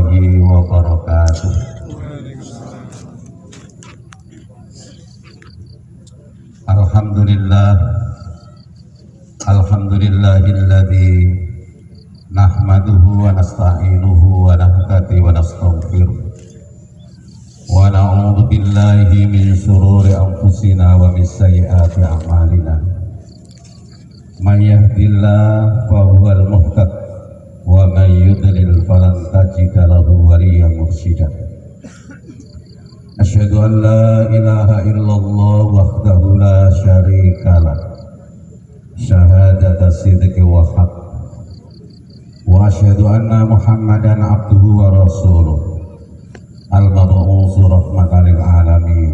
warahmatullahi wabarakatuh. Alhamdulillahilladzi nahmaduhu wa nasta'inuhu wa nahtadi wa nastaghfiruh wa na'udzu billahi min shururi anfusina wa min sayyiati a'malina. May yahdihillahu fahuwal muhtad wa may yudlil falan tajida lahu waliyyan mursyida. Asyhadu an la ilaha illallah wahdahu la syarikalah syahadata sidqi wa haqq wa asyhadu anna Muhammadan abduhu wa rasuluh al-mab'uts rahmatan lil alamin.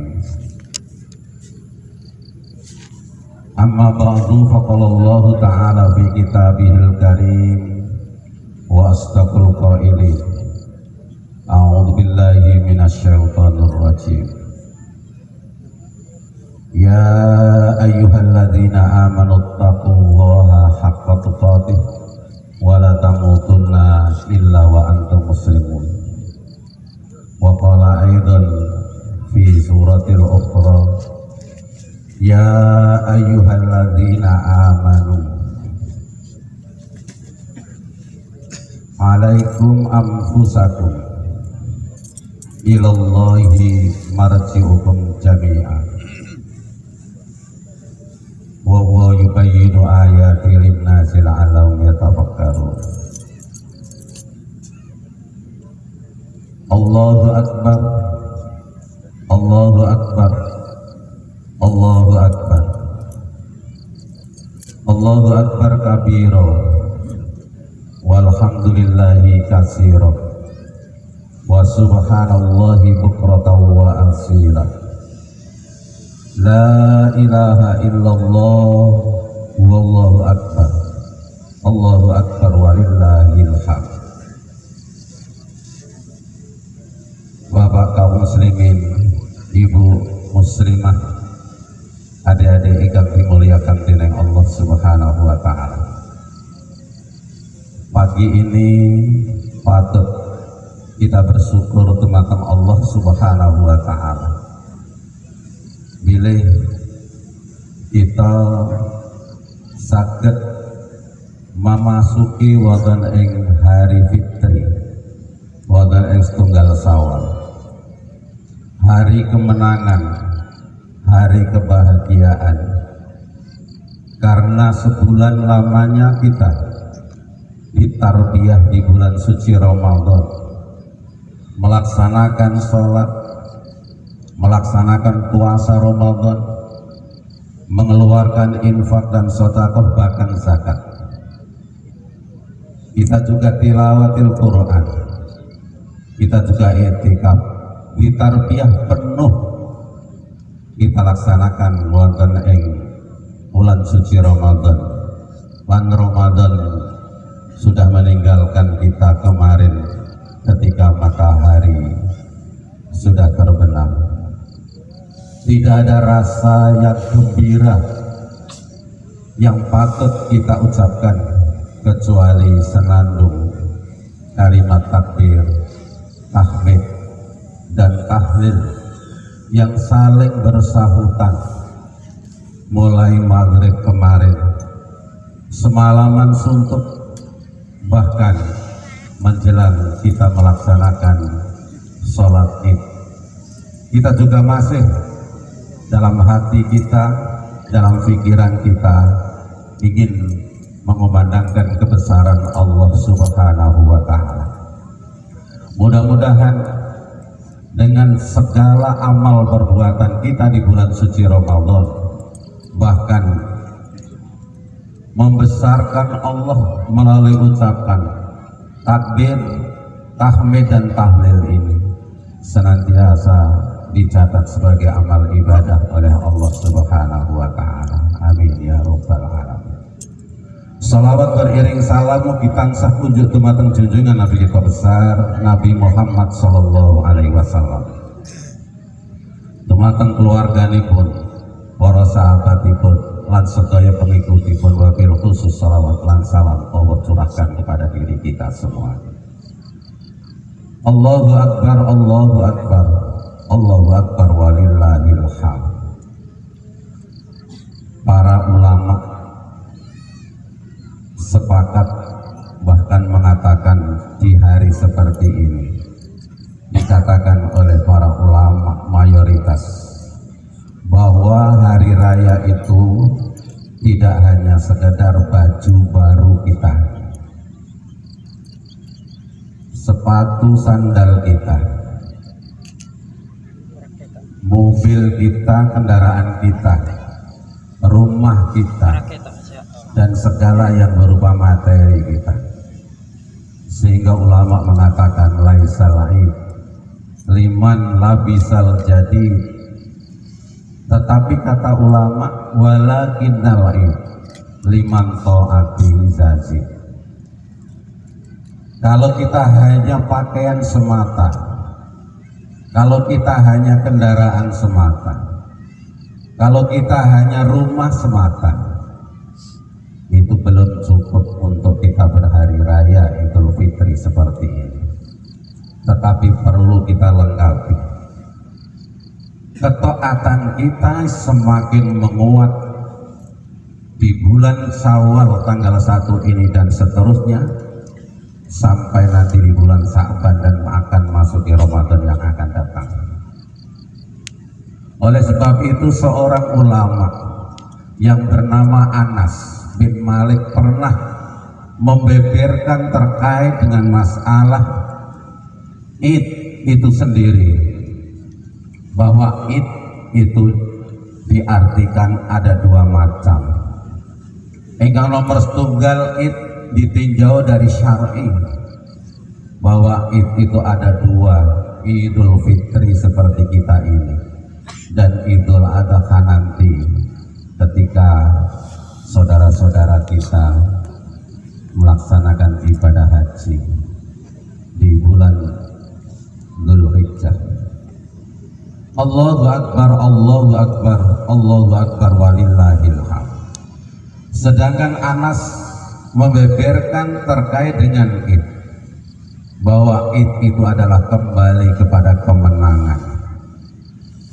Amma ba'du, faqala Allah ta'ala fi kitabihil karim wa astaqul qailin a'udzu billahi minasy syaithanir rajim. Ya ayyuhalladzina amanu taqullaha haqqa tuqatih wa la tamutunna illa wa antum muslimun. Wa qala aidan fi suratil ukhra ya ayyuhalladzina amanu alaikum anfusakum ilallahi marji'ukum jami'an wa huwa yubayyinu ayati lin-nasi la'allahum yatafakkarun. Allahu akbar, Allahu akbar, Allahu akbar, Allahu akbar kabira walhamdulillahi katsira wa subhanallahi bukratan wa asila. La ilaha illallah wallahu akbar, Allahu akbar walillahil hamd. Bapak kaum muslimin, ibu muslimah, adik-adik ingkang dimuliakan dening Allah Subhanahu wa taala. Pagi ini patut kita bersyukur dumateng Allah Subhanahu wa taala. Bilih kita saged memasuki wonten ing hari fitri, wonten ing setunggal Syawal, hari kemenangan, hari kebahagiaan, karena sebulan lamanya kita ditarbiyah di bulan suci Ramadan, melaksanakan sholat, melaksanakan puasa Ramadan, mengeluarkan infak dan sedekah, bahkan zakat. Kita juga tilawatil Quran, kita juga i'tikaf, ditarbiyah penuh kita laksanakan wonten ing bulan suci Ramadan. Lan Ramadan sudah meninggalkan kita kemarin ketika matahari sudah terbenam. Tidak ada rasa yang gembira yang patut kita ucapkan kecuali senandung kalimat takbir, tahmid dan tahlil yang saling bersahutan mulai maghrib kemarin, semalaman suntuk, bahkan menjelang kita melaksanakan sholat id. Kita juga masih dalam hati kita, dalam pikiran kita ingin mengumandangkan kebesaran Allah Subhanahu wa ta'ala. Mudah-mudahan dengan segala amal perbuatan kita di bulan suci Ramadan, bahkan membesarkan Allah melalui ucapan takbir, tahmid dan tahlil ini senantiasa dicatat sebagai amal ibadah oleh Allah Subhanahu wa ta'ala. Amin ya rabbal alamin. Salawat beriring salam tansah kunjuk dumateng junjungan Nabi kita besar Nabi Muhammad sallallahu alaihi wasallam, dumateng keluarganipun, para sahabatipun lan sedaya pengikutipun, wabil khusus salawat lan salam Allah curahkan kepada diri kita semua. Allahu Akbar, Allahu Akbar, Allahu Akbar walillahil hamd. Para ulama sepakat bahkan mengatakan di hari seperti ini, dikatakan oleh para ulama mayoritas bahwa hari raya itu tidak hanya sekedar baju baru kita, sepatu sandal kita, mobil kita, kendaraan kita, rumah kita, dan segala yang berupa materi kita. Sehingga ulama mengatakan laisal aid liman labisal jadid, tetapi kata ulama walakinnal aid liman ta'ati zazid. Kalau kita hanya pakaian semata, kalau kita hanya kendaraan semata, kalau kita hanya rumah semata, itu belum cukup untuk kita berhari raya Idul Fitri seperti ini. Tetapi perlu kita lengkapi. Ketaatan kita semakin menguat di bulan Syawal tanggal 1 ini dan seterusnya, sampai nanti di bulan Sa'ban dan akan masuk di Ramadan yang akan datang. Oleh sebab itu seorang ulama yang bernama Anas bin Malik pernah membeberkan terkait dengan masalah Id itu sendiri, bahwa Id itu diartikan ada dua macam. Ingkang nomor setunggal Id ditinjau dari syar'i, bahwa Id itu ada dua, Idul Fitri seperti kita ini dan Idul Adha nanti ketika saudara-saudara kita melaksanakan ibadah haji di bulan Dzulhijjah. Allahu Akbar, Allahu Akbar, Allahu Akbar walillahil hamd. Sedangkan Anas membeberkan terkait dengan Id, bahwa Id itu adalah kembali kepada kemenangan.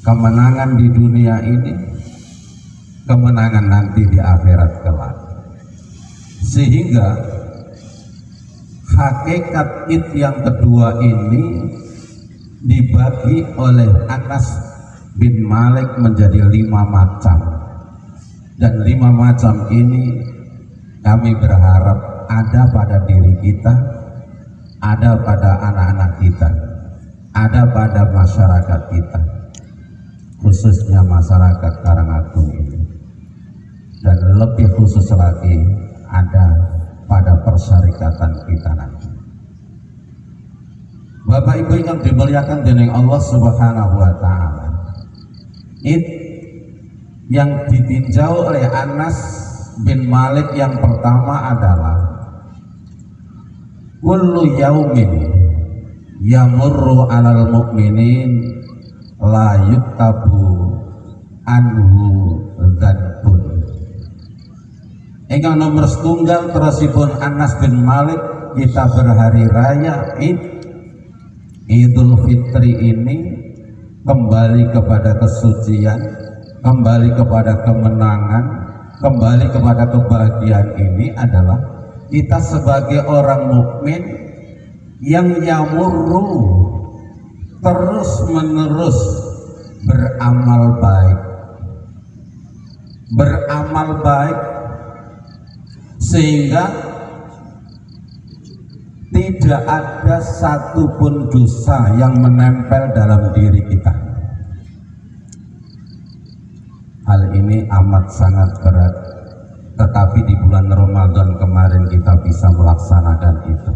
Kemenangan di dunia ini, kemenangan nanti di akhirat kelak. Sehingga hakikat Id yang kedua ini dibagi oleh Anas bin Malik menjadi 5 macam, dan 5 macam ini kami berharap ada pada diri kita, ada pada anak-anak kita, ada pada masyarakat kita, khususnya masyarakat Karangagung ini, dan lebih khusus lagi ada pada persyarikatan kita nanti. Bapak Ibu yang dimuliakan dening Allah Subhanahu wa taala, Id yang ditinjau oleh Anas bin Malik yang pertama adalah kullu yaumin yamurru alal mu'minin la yuktabu anhu dzanbun. Ingkang nomor setunggal terusipun Anas bin Malik, kita berhari raya Idul Fitri ini kembali kepada kesucian, kembali kepada kemenangan, kembali kepada kebahagiaan. Ini adalah kita sebagai orang mukmin yang yamurru terus menerus beramal baik, sehingga tidak ada satupun dosa yang menempel dalam diri kita. Hal ini amat sangat berat, tetapi di bulan Ramadan kemarin kita bisa melaksanakan itu.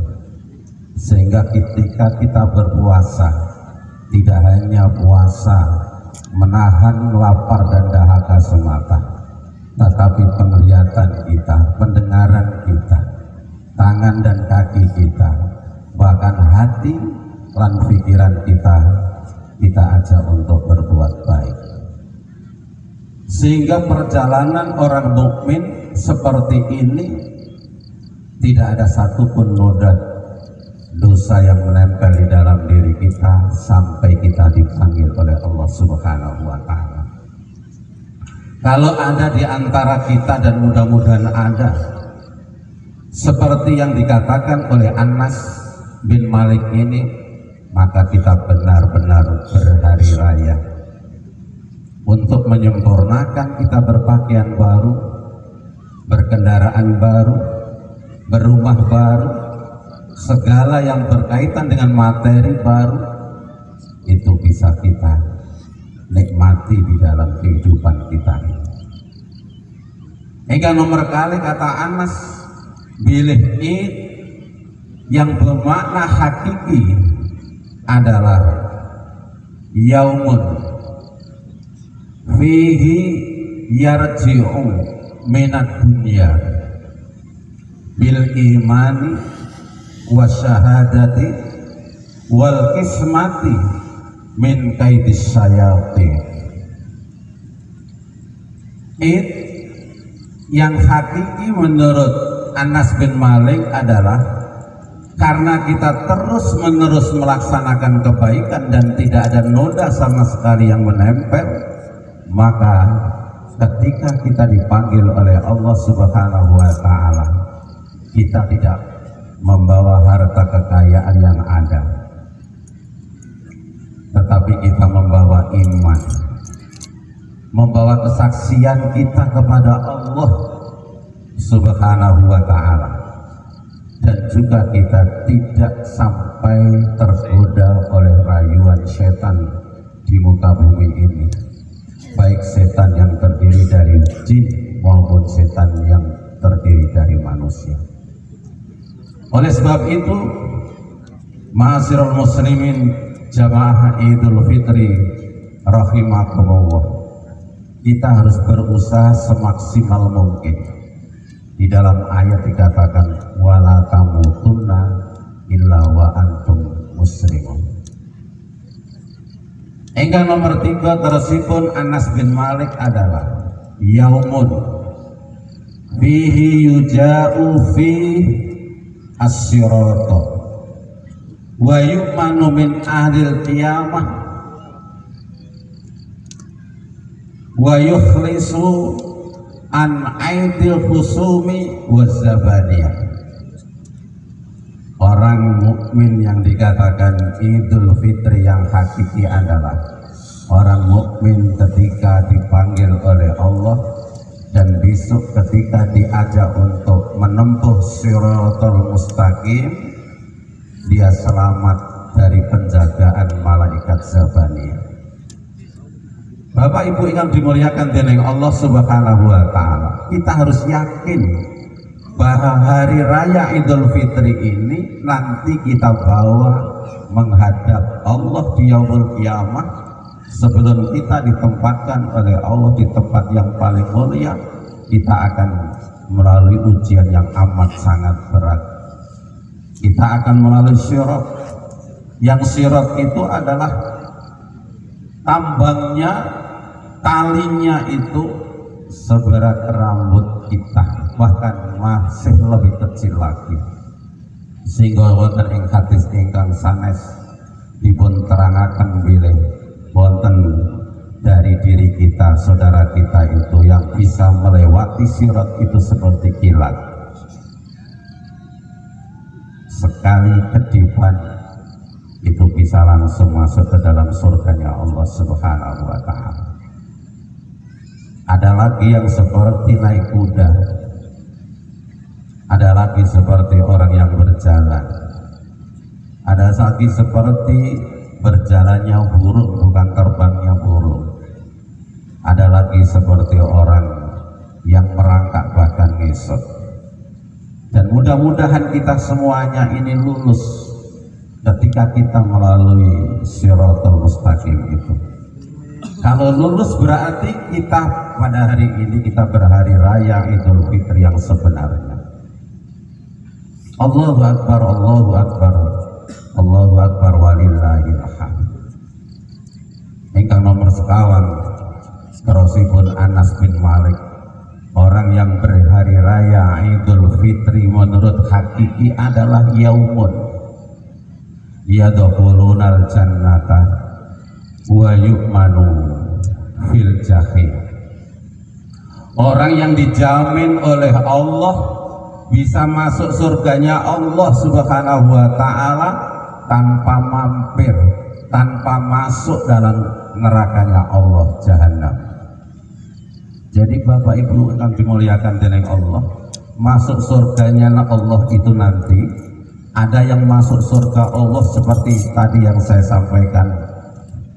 Sehingga ketika kita berpuasa, tidak hanya puasa menahan lapar dan dahaga semata, tetapi penglihatan kita, pendengaran kita, tangan dan kaki kita, bahkan hati dan pikiran kita ajak untuk berbuat baik. Sehingga perjalanan orang mukmin seperti ini tidak ada satupun noda dosa yang menempel di dalam Subhanahu wa ta'ala. Kalau ada di antara kita, dan mudah-mudahan ada, seperti yang dikatakan oleh Anas bin Malik ini, maka kita benar-benar berhari raya untuk menyempurnakan kita berpakaian baru, berkendaraan baru, berumah baru, segala yang berkaitan dengan materi baru itu bisa kita nikmati di dalam kehidupan kita ini. Hingga nomor kali kata Anas, bilih id yang bermakna hakiki adalah yaumun fihi yarji'u minat dunya bil imani wa syahadati wal kismati min kaidis syayatin. Id yang hakiki menurut Anas bin Malik adalah karena kita terus menerus melaksanakan kebaikan dan tidak ada noda sama sekali yang menempel, maka ketika kita dipanggil oleh Allah Subhanahu wa ta'ala, kita tidak membawa harta kekayaan yang ada, tetapi kita membawa iman, membawa kesaksian kita kepada Allah Subhanahu wa ta'ala, dan juga kita tidak sampai tergoda oleh rayuan setan di muka bumi ini, baik setan yang terdiri dari jin maupun setan yang terdiri dari manusia. Oleh sebab itu, ma'asyiral muslimin jamaah Idul Fitri rahimakumullah, kita harus berusaha semaksimal mungkin. Di dalam ayat dikatakan wala tamutunna illa wa antum muslimun. Hingga nomor 3 tersebut Anas bin Malik adalah yaumun fihi yuja'u fi as-sirata wa yu'manu min ahlil qiyamah wa yukhlisu an aidil husumi wa zabaniyah. Orang mukmin yang dikatakan Idul Fitri yang hakiki adalah orang mukmin ketika dipanggil oleh Allah dan besok ketika diajak untuk menempuh Shiratal Mustaqim, dia selamat dari penjagaan malaikat Zabaniyah. Bapak Ibu yang dimuliakan dening Allah Subhanahu wa ta'ala, kita harus yakin bahwa hari raya Idul Fitri ini nanti kita bawa menghadap Allah di yaumul kiamah. Sebelum kita ditempatkan oleh Allah di tempat yang paling mulia, kita akan melalui ujian yang amat sangat berat. Kita akan melalui sirat, yang sirat itu adalah tambangnya, talinya itu seberat rambut kita, bahkan masih lebih kecil lagi, sehingga wonten ing hadis ingkang sanes dipun terangaken bilih wonten dari diri kita, saudara kita itu yang bisa melewati sirat itu seperti kilat. Sekali kedipan itu bisa langsung masuk ke dalam surganya Allah Subhanahu wa ta'ala. Ada lagi yang seperti naik kuda, ada lagi seperti orang yang berjalan, ada lagi seperti berjalannya burung, bukan terbangnya burung, ada lagi seperti orang yang merangkak bahkan ngesot. Dan mudah-mudahan kita semuanya ini lulus ketika kita melalui Shiratal Mustaqim itu. Kalau lulus berarti kita pada hari ini kita berhari raya Idul Fitri yang sebenarnya. Allahu Akbar, Allahu Akbar, Allahu Akbar walillahil hamd. Ingkang nomor sekawan terosipun Anas bin Malik, orang yang berhari raya Idul Fitri menurut hakiki adalah yaumun yadkhulunal jannata wa yu'manu fil jahim. Orang yang dijamin oleh Allah bisa masuk surganya Allah Subhanahu wa Ta'ala tanpa mampir, tanpa masuk dalam nerakanya Allah Jahannam. Jadi Bapak Ibu yang dimuliakan dening Allah, masuk surganya Allah itu nanti ada yang masuk surga Allah seperti tadi yang saya sampaikan,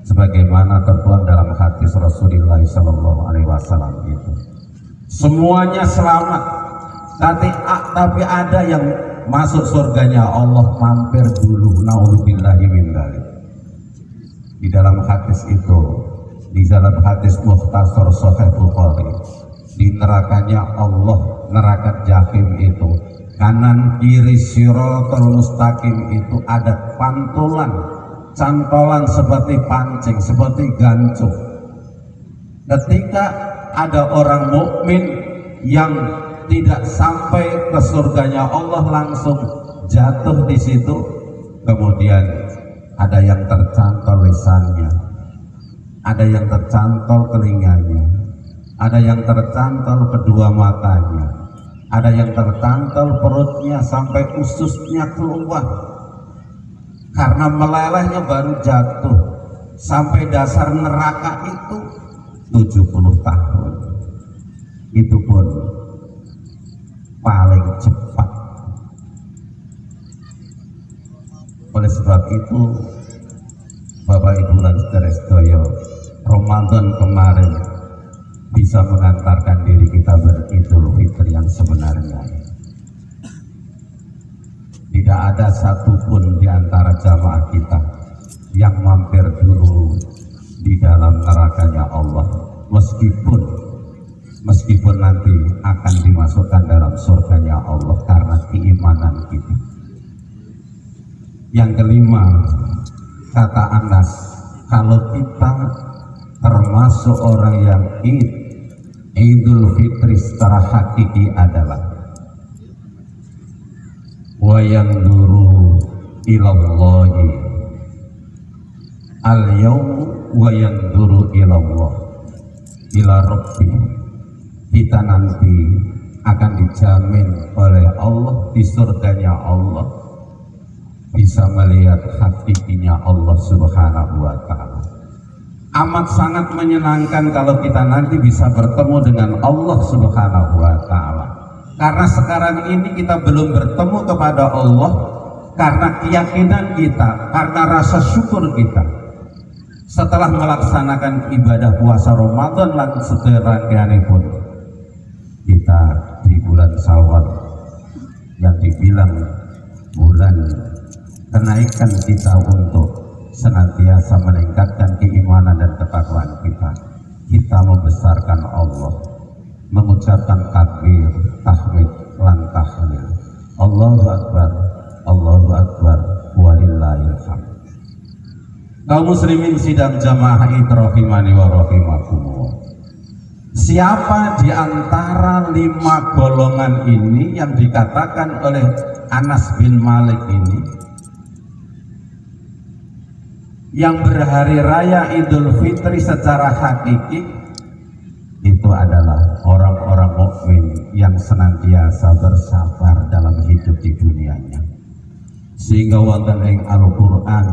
sebagaimana tertuang dalam hadis Rasulullah SAW itu. Semuanya selamat, tapi ada yang masuk surganya Allah mampir dulu. Naudzubillahi min dzalik. Di dalam hadis itu, di dalam hadis Mukhtasar Sahih Bukhari, di nerakanya Allah, neraka jahim itu, kanan kiri Shiratal Mustaqim itu ada pantulan, cantolan seperti pancing, seperti gancung. Ketika ada orang mukmin yang tidak sampai ke surganya Allah langsung jatuh di situ, kemudian ada yang tercantol lisannya, ada yang tercantol telinganya, ada yang tercantol kedua matanya, ada yang tercantol perutnya sampai ususnya keluar karena melelehnya baru jatuh sampai dasar neraka itu 70 tahun. Itu pun paling cepat. Oleh sebab itu Bapak Ibu dan saudara sedaya, Ramadan kemarin bisa mengantarkan diri kita beridul fitri yang sebenarnya. Tidak ada satupun di antara jamaah kita yang mampir dulu di dalam nerakanya Allah, meskipun nanti akan dimasukkan dalam surganya Allah karena keimanan kita. Yang kelima, kata Anas, kalau kita termasuk orang yang Idul Fitri secara hakiki adalah wa yanzuru ilallahi al-yawm wa yanzuru ilallah ila rabbi. Kita nanti akan dijamin oleh Allah di surganya Allah, bisa melihat hakikinya Allah Subhanahu wa Ta'ala. Amat sangat menyenangkan kalau kita nanti bisa bertemu dengan Allah Subhanahu wa Ta'ala. Karena sekarang ini kita belum bertemu kepada Allah karena keyakinan kita, karena rasa syukur kita. Setelah melaksanakan ibadah puasa Ramadan lan sederhana pun, kita di bulan Syawal yang dibilang bulan kenaikan kita untuk senantiasa meningkatkan keimanan dan ketakwaan kita. Kita membesarkan Allah, mengucapkan takbir, tahmid, lan tahlil. Allahu Akbar, Allahu Akbar, walillahil hamd. Kaum muslimin sidang jamaah rahimani wa rahimakumullah. Siapa di antara 5 golongan ini yang dikatakan oleh Anas bin Malik ini yang berhari raya Idul Fitri secara hakiki? Itu adalah orang-orang mukmin yang senantiasa bersabar dalam hidup di dunianya. Sehingga wonten ing Al-Qur'an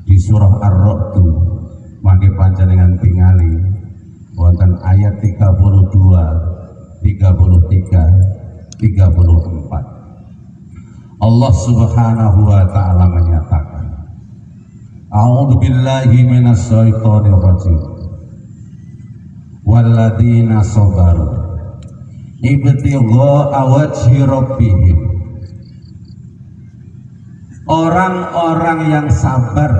di surah Ar-Ra'd mangke panjenengan tingali wonten ayat 32, 33, 34. Allah Subhanahu wa Ta'ala menyatakan, A'udzu billahi minasy syaithanir rajim. Walladzina sabaru ibtigha'a wajhi rabbihim. Orang-orang yang sabar,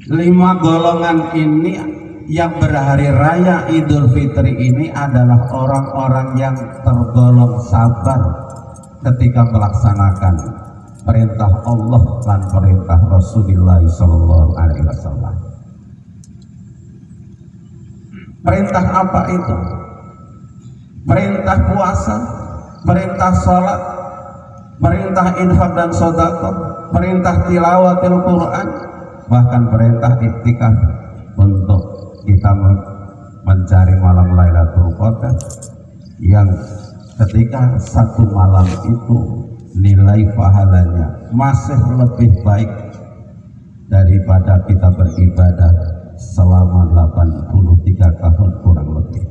5 golongan ini yang berhari raya Idul Fitri ini adalah orang-orang yang tergolong sabar ketika melaksanakan perintah Allah dan perintah Rasulullah SAW. Perintah apa itu? Perintah puasa, perintah sholat, perintah infak dan sedekah, perintah tilawatil Quran, bahkan perintah iktikaf untuk kita mencari malam Lailatul Qadar yang ketika satu malam itu nilai pahalanya masih lebih baik daripada kita beribadah selama 83 tahun kurang lebih.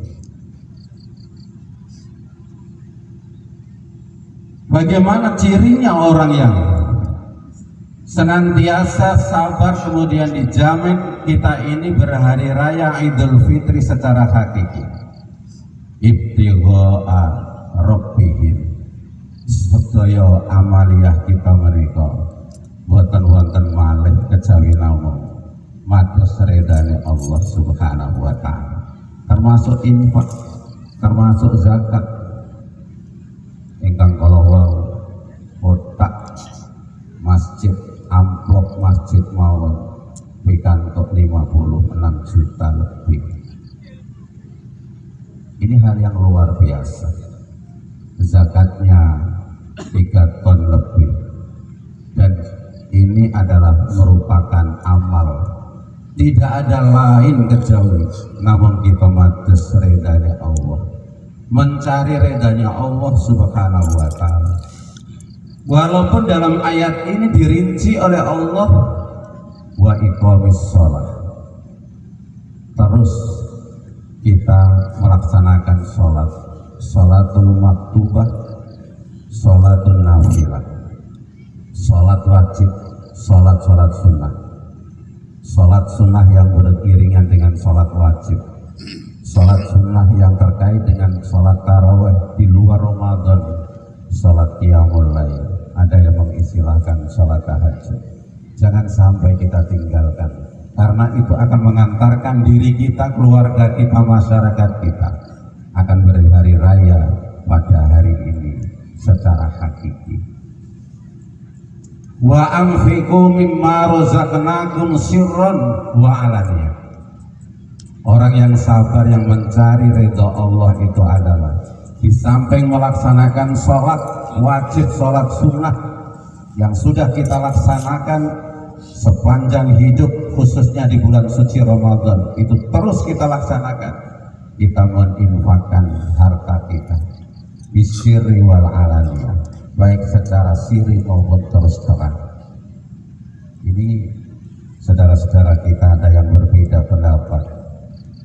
Bagaimana cirinya orang yang senantiasa sabar kemudian dijamin kita ini berhari raya Idul Fitri secara hakiki? Ibtigha'a rabbihim, sedaya amaliyah kita mereka boten wonten malih kejawi namung mados redane Allah Subhanahu wa taala, termasuk infak, termasuk zakat ingkang kala wau kotak masjid, amplop masjid mawon pikantuk 56 juta lebih. Ini hal yang luar biasa. Zakatnya 3 ton lebih, dan ini adalah merupakan amal tidak ada lain kecuali namun kita matus redanya Allah, mencari redanya Allah Subhanahu wa taala. Walaupun dalam ayat ini dirinci oleh Allah wa iqamis shalah, terus kita melaksanakan sholat, sholatul maktubah, sholatul nafilah, sholat wajib, sholat sunnah, sholat sunnah yang beriringan dengan sholat wajib, sholat sunnah yang terkait dengan sholat tarawih di luar Ramadan, sholat qiyamul lail, ada yang mengistilahkan sholat tahajud. Jangan sampai kita tinggalkan, karena itu akan mengantarkan diri kita, keluarga kita, masyarakat kita akan berhari raya pada hari ini secara hakiki. Wa anfiqu mimma razaqnakum sirran wa alaniyah. Orang yang sabar, yang mencari ridha Allah itu adalah di samping melaksanakan sholat wajib, sholat sunnah yang sudah kita laksanakan sepanjang hidup, khususnya di bulan suci Ramadan, itu terus kita laksanakan. Kita menginfakkan harta kita bisirri wal alaniyah, baik secara siri maupun terus terang. Ini saudara-saudara kita ada yang berbeda pendapat.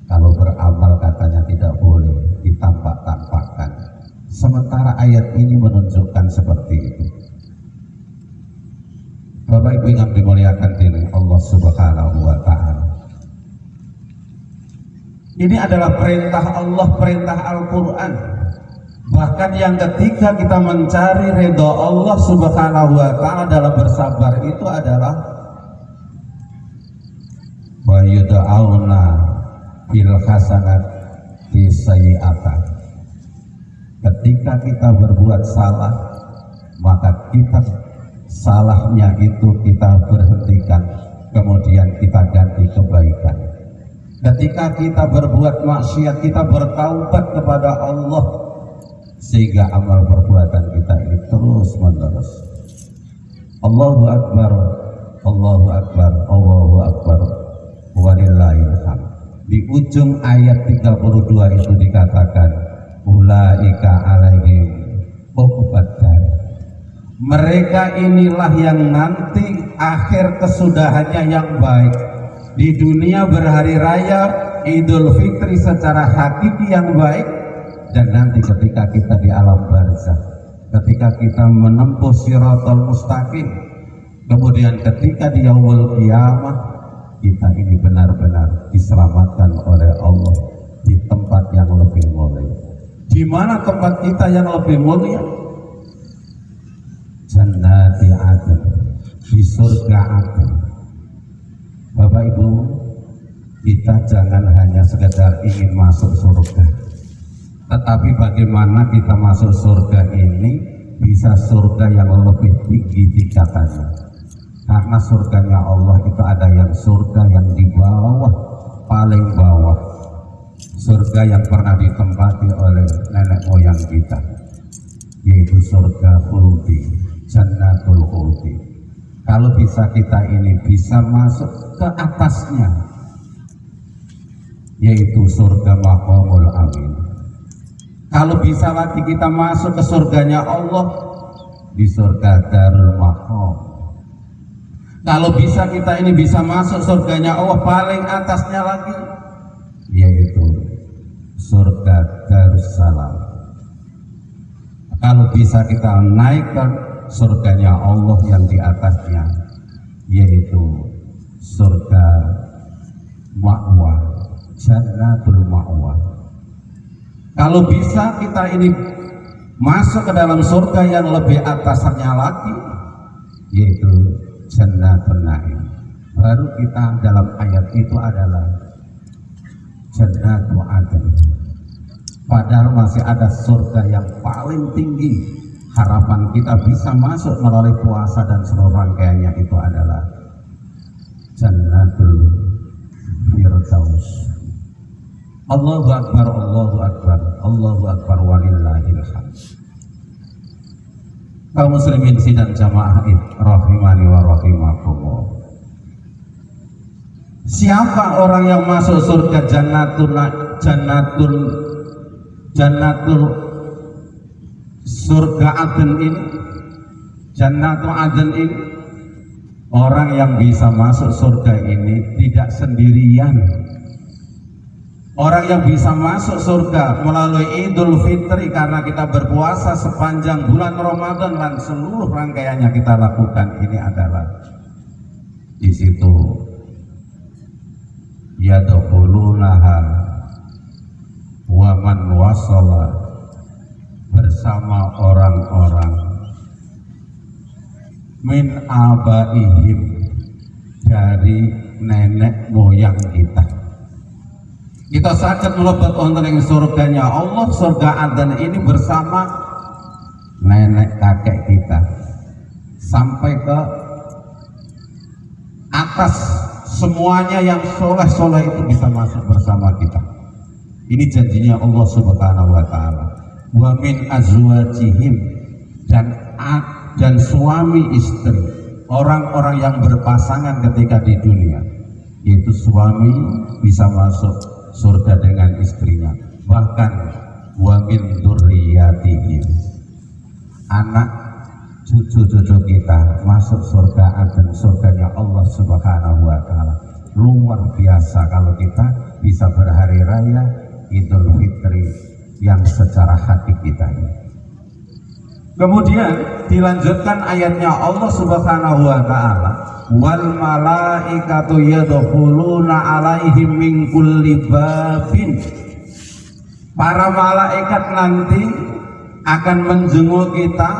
Kalau beramal katanya tidak boleh ditampak-tampakkan, sementara ayat ini menunjukkan seperti itu. Bapak Ibu yang dimuliakan oleh Allah Subhanahu wa taala, ini adalah perintah Allah, perintah Al-Quran. Bahkan yang ketika kita mencari ridha Allah Subhanahu wa taala dalam bersabar itu adalah wa yud'auna bil hasanat fi sayyi'ata. Ketika kita berbuat salah, maka kita salahnya itu kita berhentikan, kemudian kita ganti kebaikan. Ketika kita berbuat maksiat, kita bertaubat kepada Allah, sehingga amal perbuatan kita ini terus menerus. Allahu Akbar, Allahu Akbar, Allahu Akbar, walillahil hamd. Di ujung ayat 32 itu dikatakan ulaika alaihim uqbadar. Mereka inilah yang nanti akhir kesudahannya yang baik. Di dunia berhari raya Idul Fitri secara hakiki yang baik, dan nanti ketika kita di alam barzakh, ketika kita menempuh Shiratal Mustaqim, kemudian ketika di yaumul qiyamah, kita ini benar-benar diselamatkan oleh Allah di tempat yang lebih mulia. Di mana tempat kita yang lebih mulia? Jannati Adn, di surga Adn. Bapak Ibu, kita jangan hanya sekedar ingin masuk surga, tetapi bagaimana kita masuk surga ini bisa surga yang lebih tinggi tingkatannya. Karena surganya Allah itu ada yang surga yang di bawah, paling bawah, surga yang pernah ditempati oleh nenek moyang kita, yaitu surga khuldi, Jannatul Khuldi. Kalau bisa kita ini bisa masuk ke atasnya, yaitu surga maqamul amin. Kalau bisa lagi kita masuk ke surganya Allah di surga Darul Maqam. Kalau bisa kita ini bisa masuk surganya Allah paling atasnya lagi, yaitu surga Darussalam. Kalau bisa kita naik ke surganya Allah yang di atasnya, yaitu surga Ma'wa, Jannatul Ma'wa. Kalau bisa kita ini masuk ke dalam surga yang lebih atasnya lagi, yaitu Jannatul Na'im. Baru kita dalam ayat itu adalah Jannatul Adn. Padahal masih ada surga yang paling tinggi. Harapan kita bisa masuk melalui puasa dan seluruh rangkaiannya itu adalah Jannatul Firdaus. Allahu Akbar, Allahu Akbar, Allahu Akbar, walillahil hamd. Kaum muslimin sidang jamaah rahimani wa rahimakumullah. Siapa orang yang masuk surga Jannatul surga Adn ini, Jannatul Adn ini? Orang yang bisa masuk surga ini tidak sendirian. Orang yang bisa masuk surga melalui Idul Fitri karena kita berpuasa sepanjang bulan Ramadan dan seluruh rangkaiannya kita lakukan, ini adalah di situ yadkhulunaha wa man wasala, bersama orang-orang min abaihim, dari nenek moyang kita. Kita sakit melebat wonten ing surganya Allah, surga Adn ini bersama nenek kakek kita sampai ke atas, semuanya yang soleh-soleh itu bisa masuk bersama kita. Ini janjinya Allah Subhanahu wa taala. Wa min azwajihim, dan suami istri, orang-orang yang berpasangan ketika di dunia, yaitu suami bisa masuk surga dengan istrinya. Bahkan wa min dzurriyyatihim, anak cucu-cucu kita masuk surga Adn, surganya Allah Subhanahu wa taala. Luar biasa kalau kita bisa berhari raya Idul Fitri yang secara hakiki tadi. Kemudian dilanjutkan ayatnya Allah Subhanahu wa taala, wal malaikatu yadkhuluna alaihim min kulli babin. Para malaikat nanti akan menjenguk kita,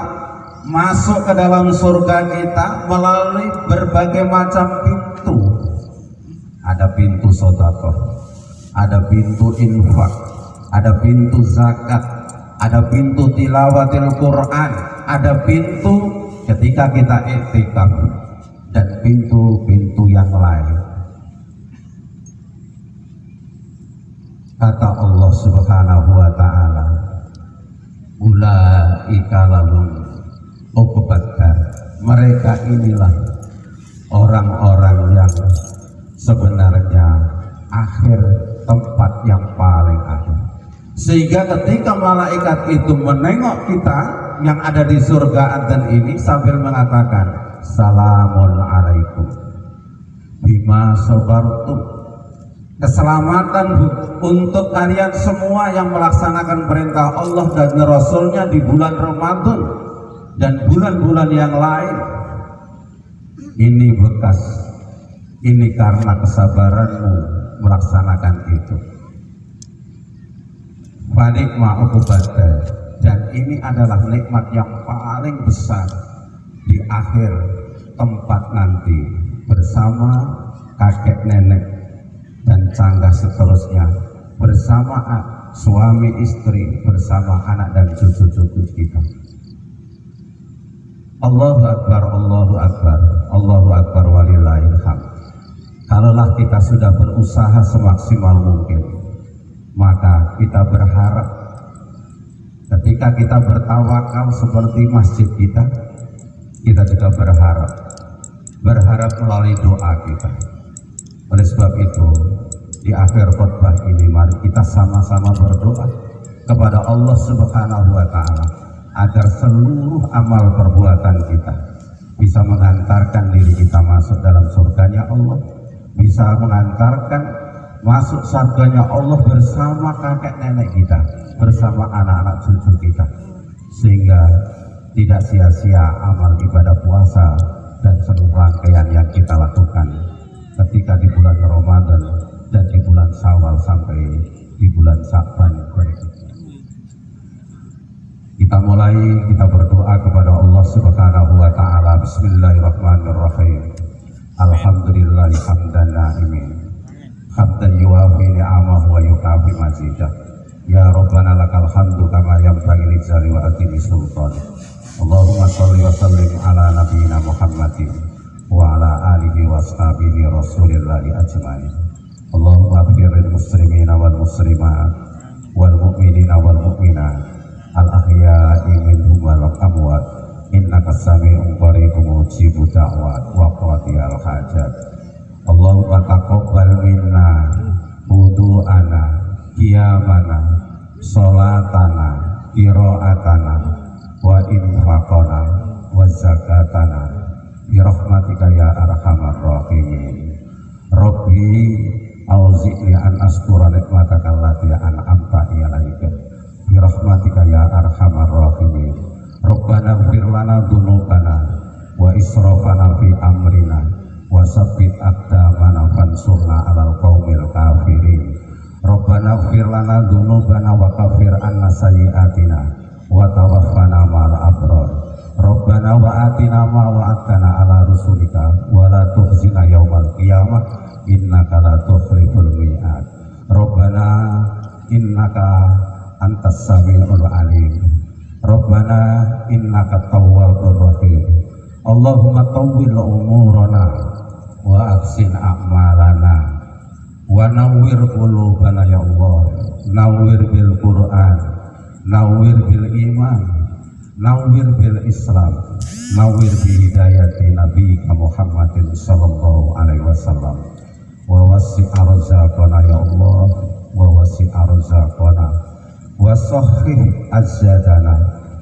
masuk ke dalam surga kita melalui berbagai macam pintu. Ada pintu sedekah, ada pintu infak, ada pintu zakat, ada pintu tilawatil Quran, ada pintu ketika kita iktikaf, dan pintu-pintu yang lain. Kata Allah Subhanahu wa taala, ulaika lahum uqbad, mereka inilah orang-orang yang sebenarnya akhir, tempat yang paling akhir. Sehingga ketika malaikat itu menengok kita yang ada di surga Adn ini sambil mengatakan, salamun alaikum bima sabartum, keselamatan untuk kalian semua yang melaksanakan perintah Allah dan Rasulnya di bulan Ramadan dan bulan-bulan yang lain. Ini bekas, ini karena kesabaranmu melaksanakan itu. Fanikma uqubada, dan ini adalah nikmat yang paling besar di akhir tempat nanti bersama kakek nenek dan canggah seterusnya, bersama suami istri, bersama anak dan cucu-cucu kita. Allahu Akbar, Allahu Akbar, Allahu Akbar, walillahil hamd. Kalaulah kita sudah berusaha semaksimal mungkin, maka kita berharap ketika kita bertawakal seperti masjid kita juga berharap melalui doa kita. Oleh sebab itu, di akhir khutbah ini mari kita sama-sama berdoa kepada Allah Subhanahu wa Ta'ala agar seluruh amal perbuatan kita bisa mengantarkan diri kita masuk dalam surganya Allah, bisa mengantarkan masuk surganya Allah bersama kakek nenek kita, bersama anak-anak cucu kita, sehingga tidak sia-sia amal ibadah puasa dan seluruh rangkaian yang kita lakukan ketika di bulan Ramadan dan di bulan Syawal sampai di bulan Sya'ban berikutnya. Kita mulai, kita berdoa kepada Allah Subhanahu wa Ta'ala. Bismillahirrahmanirrahim. Alhamdulillahi hamdan na'imin, hamdan yuwafi ni'amahu wa yukafi mazidah. Ya Rabbana lakal hamdu kama yanbaghi li jalali wa azimi sultan. Allahumma sholli wa sallim ala nabiyyina Muhammadin wa ala alihi wa ashabihi rasulillahi ajma'in. Allahumma ighfirlil muslimina wal muslimat wal mu'minina wal mu'minat al ahya'i minhum wal amwat innaka sami'un qaribun mujibud da'wat wa qadiyal hajat. Allahumma taqabbal minna wudu'ana qiyamana sholatana qira'atana wa infaqana wa zakatana birahmatika ya arhamar rahimin. Rabbi auzi'ni an askura nikmataka allati an'amta alayya birahmatika ya arhamar rahimin. Rabbana ighfir lana dzunubana wa israfana fi amrina wa sabbit aqdamana fansurna 'alal qaumil kafirin. Rabbana ighfir lana dzunubana wa kaffir 'anna sayyi'atina wa tawaffana ma'al abrar. Rabbana wa atina ma wa'adtana 'ala rusulika wa la tukhzina yaumal qiyamah innaka la tukhliful mi'ad. Rabbana innaka antas sami'ul alim. Rabbana innaka tawwabur rahim. Allahumma tawwil umurana wa ahsin a'malana wa nawwir qulubana ya Allah. Nawwir bil Qur'an, nawwir bil iman, nawwir bil Islam, nawwir bi hidayati nabiyika Muhammadin sallallahu alaihi wasallam. Wa wasi' arzaqana ya Allah, wa wasi' arzaqana wa sahih azzadana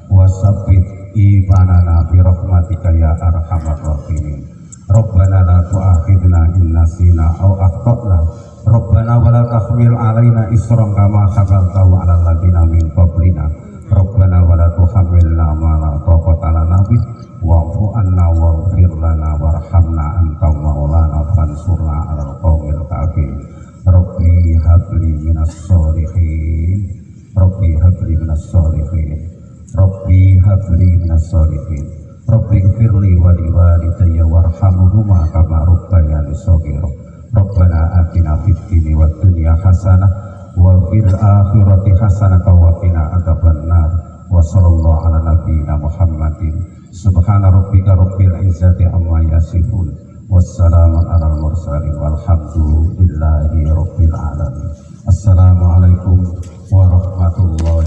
wa sabbit imanana bi rahmatika ya arhamar rahimin. Rabbana la tu'akhidna in nasina aw akhtana. Rabbana wa la tahmil alaina isran kama hamaltahu 'alal ladzina min qablina. Rabbana wa la tuhammilna ma la taqata lana bih wa'fu anna waghfir lana warhamna anta maulana fansurna 'alal qaumil kafirin. Rabbi habli minas sholihin. Rabbi habli minas sholihin. Rabbi habli minas sholihin. Rabbi ighfirli wa liwalidayya warhamhuma kama rabbayani shaghira. Rabbana atina fid dunya wad dunya hasanah wa fil akhirati hasanah wa qina adzabannar. Wa sallallahu ala nabiyyina Muhammadin. Subhana rabbika rabbil izzati amma yasifun. Wassalamun alal mursalin walhamdulillahi rabbil alamin. Assalamualaikum warahmatullahi